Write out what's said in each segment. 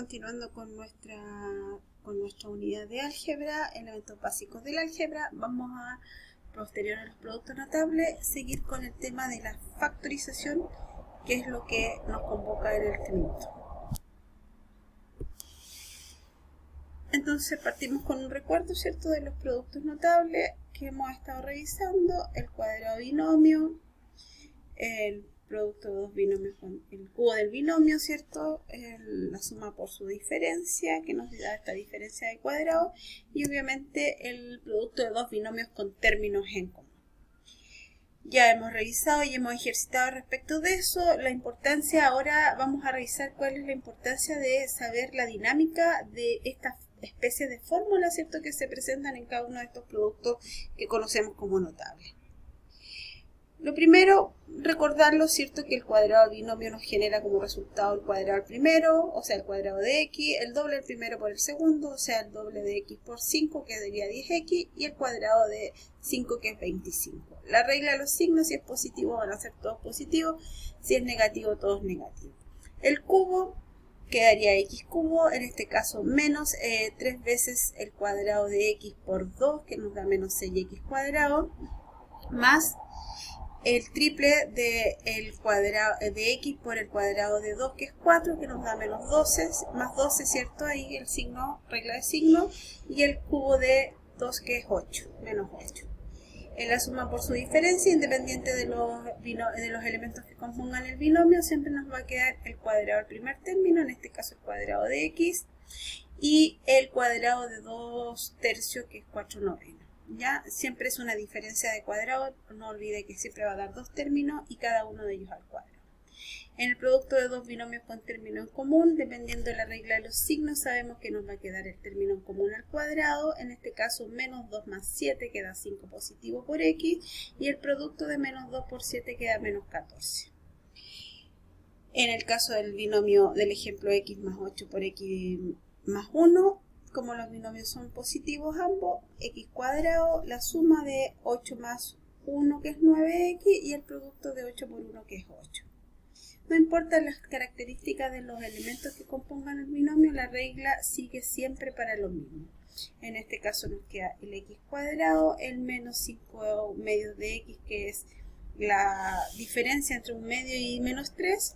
continuando con nuestra unidad de álgebra, elementos básicos del álgebra. Vamos a, posterior a los productos notables, seguir con el tema de la factorización, que es lo que nos convoca en este minuto. Entonces partimos con un recuerdo, ¿cierto?, de los productos notables que hemos estado revisando: el cuadrado binomio, el producto de dos binomios con el cubo del binomio, ¿cierto?, la suma por su diferencia, que nos da esta diferencia de cuadrado, y obviamente el producto de dos binomios con términos en común. Ya hemos revisado y hemos ejercitado respecto de eso. La importancia, ahora vamos a revisar cuál es la importancia de saber la dinámica de estas especies de fórmulas, ¿cierto?, que se presentan en cada uno de estos productos que conocemos como notables. Lo primero, recordarlo, ¿cierto?, que el cuadrado del binomio nos genera como resultado el cuadrado del primero, o sea, el cuadrado de x, el doble del primero por el segundo, o sea, el doble de x por 5, que daría 10x, y el cuadrado de 5, que es 25. La regla de los signos: si es positivo van a ser todos positivos, si es negativo todos negativos. El cubo quedaría x cubo, en este caso menos 3 veces el cuadrado de x por 2, que nos da menos 6x cuadrado, más el triple del cuadrado de x por el cuadrado de 2, que es 4, que nos da menos 12, más 12, ¿cierto? Ahí el signo, regla de signo, y el cubo de 2, que es 8, menos 8. En la suma por su diferencia, independiente de los elementos que compongan el binomio, siempre nos va a quedar el cuadrado del primer término, en este caso el cuadrado de x, y el cuadrado de 2 tercios, que es 4 novenos. ¿Ya? Siempre es una diferencia de cuadrado, no olvide que siempre va a dar dos términos y cada uno de ellos al cuadrado. En el producto de dos binomios con término en común, dependiendo de la regla de los signos, sabemos que nos va a quedar el término en común al cuadrado, en este caso menos 2 más 7 queda 5 positivo por x, y el producto de menos 2 por 7 queda menos 14. En el caso del binomio del ejemplo x más 8 por x más 1, como los binomios son positivos ambos, x cuadrado, la suma de 8 más 1, que es 9x, y el producto de 8 por 1, que es 8. No importa las características de los elementos que compongan el binomio, la regla sigue siempre para lo mismo. En este caso nos queda el x cuadrado, el menos 5 medios de x, que es la diferencia entre un medio y menos 3,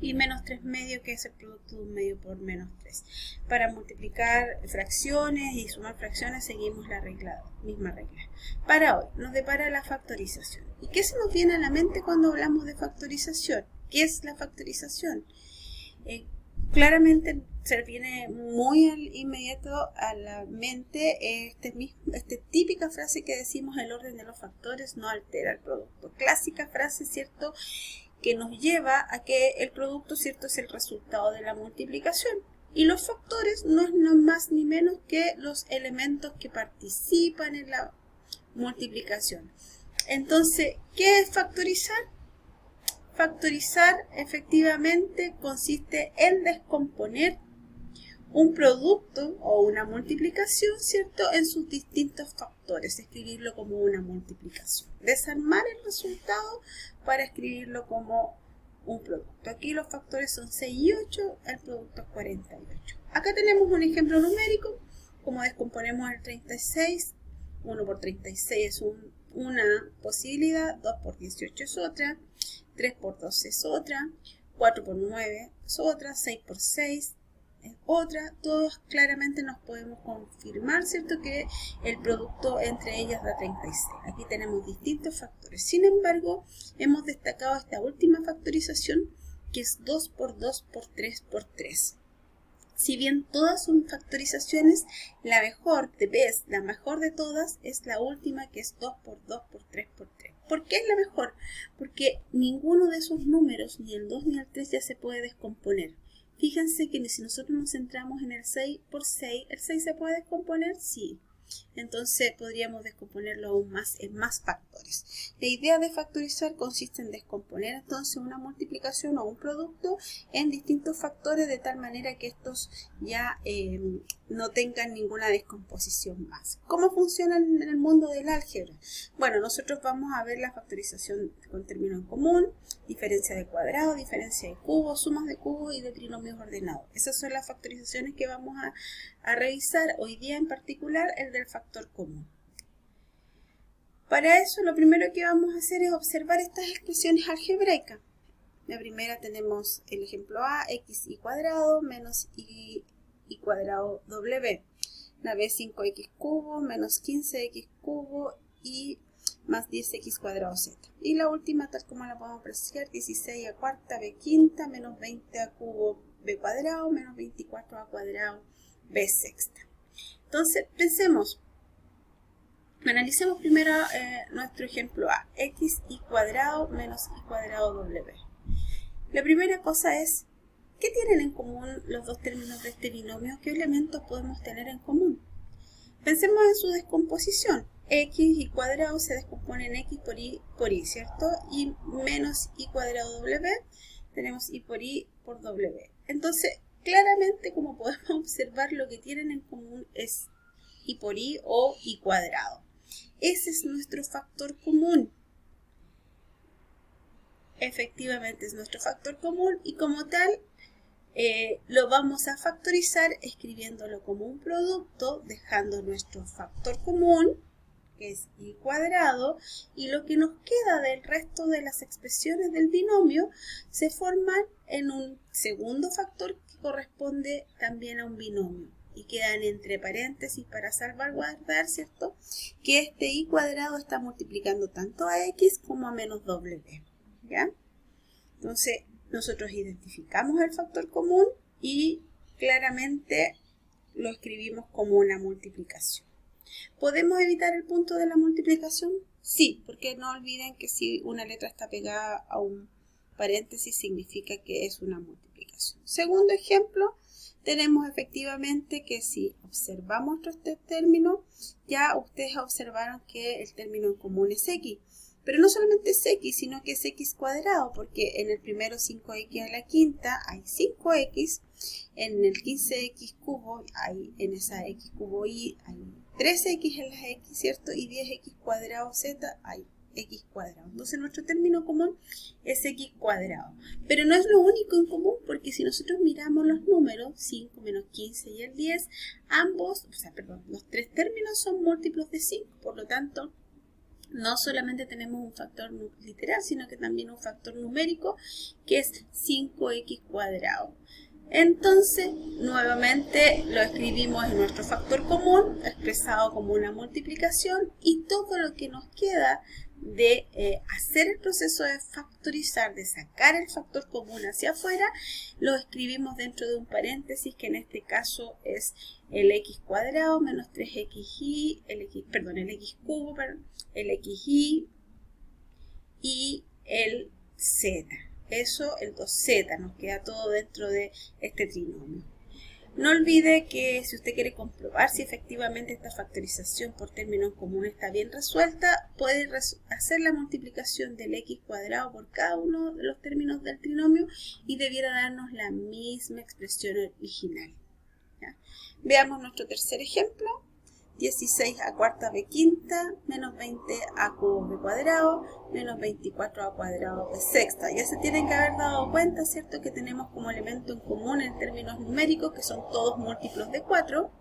y menos 3 medios, que es el producto de un medio por menos 3. Para multiplicar fracciones y sumar fracciones seguimos la misma regla. Para hoy nos depara la factorización. ¿Y qué se nos viene a la mente cuando hablamos de factorización? ¿Qué es la factorización? Claramente se viene muy al inmediato a la mente esta típica frase que decimos: el orden de los factores no altera el producto. Clásica frase, ¿cierto?, que nos lleva a que el producto, ¿cierto?, es el resultado de la multiplicación. Y los factores no es nada más ni menos que los elementos que participan en la multiplicación. Entonces, ¿qué es factorizar? Factorizar efectivamente consiste en descomponer un producto o una multiplicación, ¿cierto?, en sus distintos factores, escribirlo como una multiplicación. Desarmar el resultado para escribirlo como un producto. Aquí los factores son 6 y 8, el producto es 48. Acá tenemos un ejemplo numérico, como descomponemos el 36. 1 por 36 es una posibilidad, 2 por 18 es otra, 3 por 12 es otra, 4 por 9 es otra, 6 por 6 es otra. Todos claramente nos podemos confirmar, ¿cierto?, que el producto entre ellas da 36. Aquí tenemos distintos factores. Sin embargo, hemos destacado esta última factorización, que es 2 por 2 por 3 por 3. Si bien todas son factorizaciones, la mejor de todas es la última, que es 2 por 2 por 3 por 3. ¿Por qué es la mejor? Porque ninguno de esos números, ni el 2 ni el 3, ya se puede descomponer. Fíjense que si nosotros nos centramos en el 6 por 6, ¿el 6 se puede descomponer? Sí. entonces podríamos descomponerlo aún más en más factores. La idea de factorizar consiste en descomponer entonces una multiplicación o un producto en distintos factores de tal manera que estos ya no tengan ninguna descomposición más. ¿Cómo funciona en el mundo del álgebra? Bueno, nosotros vamos a ver la factorización con término en común, diferencia de cuadrado, diferencia de cubo, sumas de cubos y de trinomios ordenados. Esas son las factorizaciones que vamos a revisar hoy día, en particular el del factor común. Para eso lo primero que vamos a hacer es observar estas expresiones algebraicas. La primera tenemos el ejemplo A, xy cuadrado menos y cuadrado w. La b 5x cubo menos 15x cubo y más 10x cuadrado z. Y la última, tal como la podemos apreciar, 16 a cuarta b quinta menos 20 a cubo b cuadrado menos 24 a cuadrado b sexta. Entonces, pensemos, analicemos primero nuestro ejemplo A, xy cuadrado menos y cuadrado w. La primera cosa es, ¿qué tienen en común los dos términos de este binomio? ¿Qué elementos podemos tener en común? Pensemos en su descomposición. X cuadrado se descompone en x por y, ¿cierto? Y menos y cuadrado w, tenemos y por w. Entonces, claramente, como podemos observar, lo que tienen en común es y por y o y cuadrado. Ese es nuestro factor común. Efectivamente es nuestro factor común y como tal lo vamos a factorizar escribiéndolo como un producto, dejando nuestro factor común, que es y cuadrado, y lo que nos queda del resto de las expresiones del binomio se forman en un segundo factor que corresponde también a un binomio. Y quedan entre paréntesis para salvaguardar, ¿cierto? Que este y cuadrado está multiplicando tanto a x como a menos w, ¿ya? Entonces, nosotros identificamos el factor común y claramente lo escribimos como una multiplicación. ¿Podemos evitar el punto de la multiplicación? Sí, porque no olviden que si una letra está pegada a un paréntesis significa que es una multiplicación. Segundo ejemplo, tenemos efectivamente que si observamos este término, ya ustedes observaron que el término en común es x. Pero no solamente es x, sino que es x cuadrado, porque en el primero 5x a la quinta hay 5x, en el 15x cubo, en esa x cubo y hay 3x en las x, ¿cierto? Y 10x cuadrado z hay x cuadrado. Entonces nuestro término común es x cuadrado. Pero no es lo único en común, porque si nosotros miramos los números, 5 menos 15 y el 10, los tres términos son múltiplos de 5, por lo tanto, no solamente tenemos un factor literal, sino que también un factor numérico, que es 5x cuadrado. Entonces, nuevamente lo escribimos en nuestro factor común, expresado como una multiplicación, y todo lo que nos queda de hacer el proceso de factorizar, de sacar el factor común hacia afuera, lo escribimos dentro de un paréntesis, que en este caso es el x cuadrado menos 3xy, el x cubo, el xy y el z. Eso, el 2z, nos queda todo dentro de este trinomio. No olvide que si usted quiere comprobar si efectivamente esta factorización por términos comunes está bien resuelta, puede hacer la multiplicación del x cuadrado por cada uno de los términos del trinomio y debiera darnos la misma expresión original, ¿ya? Veamos nuestro tercer ejemplo. 16 a cuarta b quinta menos 20 a cubo b cuadrado menos 24 a cuadrado b sexta. Ya se tienen que haber dado cuenta, ¿cierto?, que tenemos como elemento en común en términos numéricos, que son todos múltiplos de 4.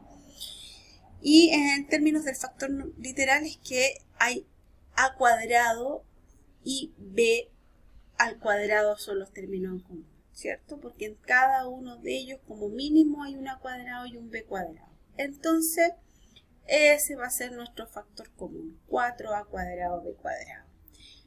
Y en términos del factor literal es que hay a cuadrado y b al cuadrado son los términos en común, ¿cierto? Porque en cada uno de ellos como mínimo hay un a cuadrado y un b cuadrado. Entonces, ese va a ser nuestro factor común, 4a cuadrado b cuadrado.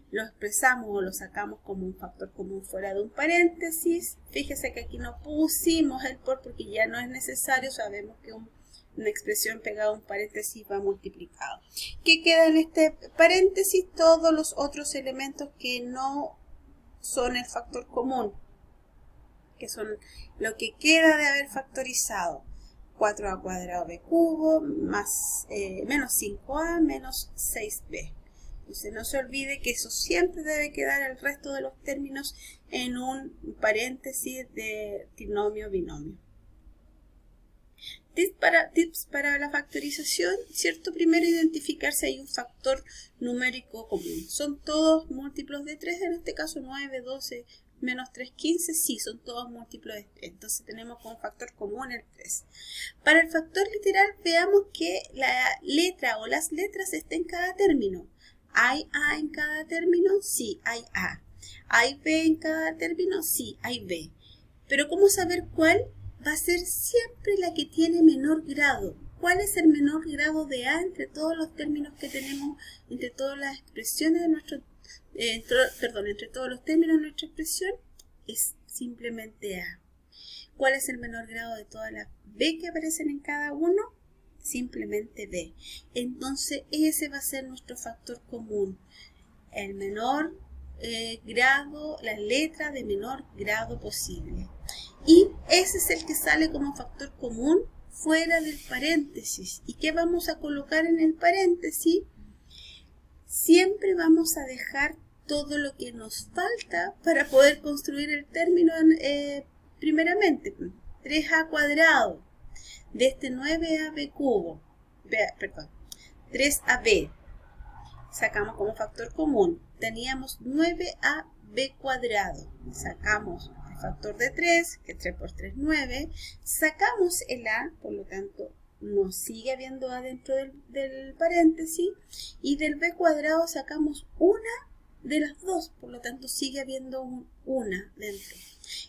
Lo expresamos o lo sacamos como un factor común fuera de un paréntesis. Fíjese que aquí no pusimos el por porque ya no es necesario, sabemos que una expresión pegada a un paréntesis va multiplicado. ¿Qué queda en este paréntesis? Todos los otros elementos que no son el factor común, que son lo que queda de haber factorizado. 4a cuadrado b cubo más menos 5a menos 6b. Entonces no se olvide que eso siempre debe quedar el resto de los términos en un paréntesis de trinomio binomio. Tips para la factorización, ¿cierto? Primero identificar si hay un factor numérico común. ¿Son todos múltiplos de 3? En este caso 9, 12, menos 3, 15. Sí, son todos múltiplos de 3. Entonces tenemos como factor común el 3. Para el factor literal, veamos que la letra o las letras estén en cada término. ¿Hay A en cada término? Sí, hay A. ¿Hay B en cada término? Sí, hay B. Pero ¿cómo saber cuál? Va a ser siempre la que tiene menor grado. ¿Cuál es el menor grado de A entre todos los términos que tenemos, entre todas las expresiones de nuestro, entre todos los términos de nuestra expresión? Es simplemente A. ¿Cuál es el menor grado de todas las B que aparecen en cada uno? Simplemente B. Entonces ese va a ser nuestro factor común. El menor grado, la letra de menor grado posible. Y ese es el que sale como factor común fuera del paréntesis. ¿Y qué vamos a colocar en el paréntesis? Siempre vamos a dejar todo lo que nos falta para poder construir el término primeramente. 3a cuadrado de este 9ab cubo, 3ab. Sacamos como factor común. Teníamos 9ab cuadrado. Sacamos el factor de 3, que 3 por 3 es 9. Sacamos el a, por lo tanto, nos sigue habiendo a dentro del paréntesis. Y del b cuadrado sacamos una de las dos, por lo tanto, sigue habiendo una dentro.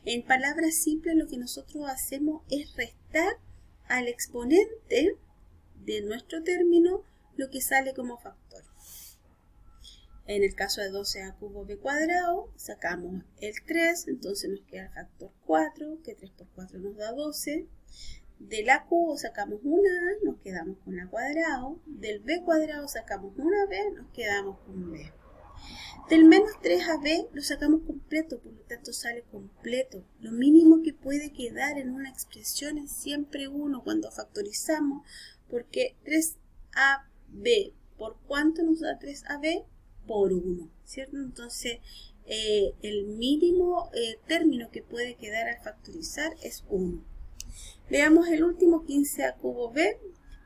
En palabras simples, lo que nosotros hacemos es restar al exponente de nuestro término lo que sale como factor. En el caso de 12a cubo b cuadrado, sacamos el 3, entonces nos queda el factor 4, que 3 por 4 nos da 12. Del a cubo sacamos una a, nos quedamos con a cuadrado. Del b cuadrado sacamos una b, nos quedamos con b. Del menos 3ab lo sacamos completo, por lo tanto sale completo. Lo mínimo que puede quedar en una expresión es siempre 1 cuando factorizamos, porque 3ab, ¿por cuánto nos da 3ab? Por 1, ¿cierto? Entonces, el mínimo término que puede quedar al factorizar es 1. Veamos el último, 15a cubo b.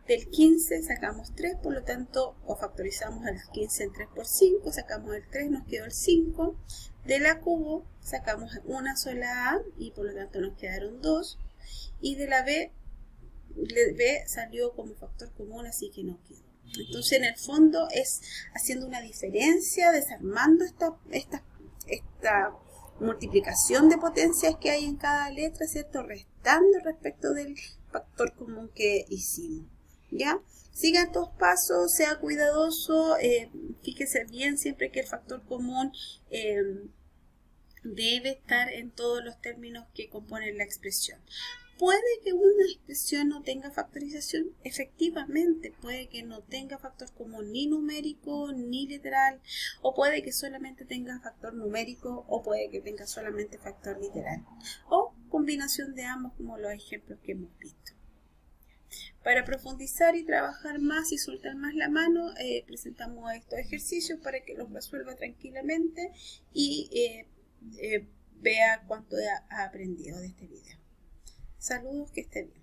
Del 15 sacamos 3, por lo tanto, o factorizamos el 15 en 3 por 5, sacamos el 3, nos quedó el 5. Del a cubo sacamos una sola a y por lo tanto nos quedaron 2. Y de la b salió como factor común, así que no quedó. Entonces, en el fondo es haciendo una diferencia, desarmando esta multiplicación de potencias que hay en cada letra, ¿cierto? Restando respecto del factor común que hicimos, ¿ya? Siga estos pasos, sea cuidadoso, fíjese bien siempre que el factor común debe estar en todos los términos que componen la expresión. ¿Puede que una expresión no tenga factorización? Efectivamente, puede que no tenga factor común ni numérico ni literal, o puede que solamente tenga factor numérico, o puede que tenga solamente factor literal, o combinación de ambos como los ejemplos que hemos visto. Para profundizar y trabajar más y soltar más la mano, presentamos estos ejercicios para que los resuelva tranquilamente y vea cuánto ha aprendido de este video. Saludos, que esté bien.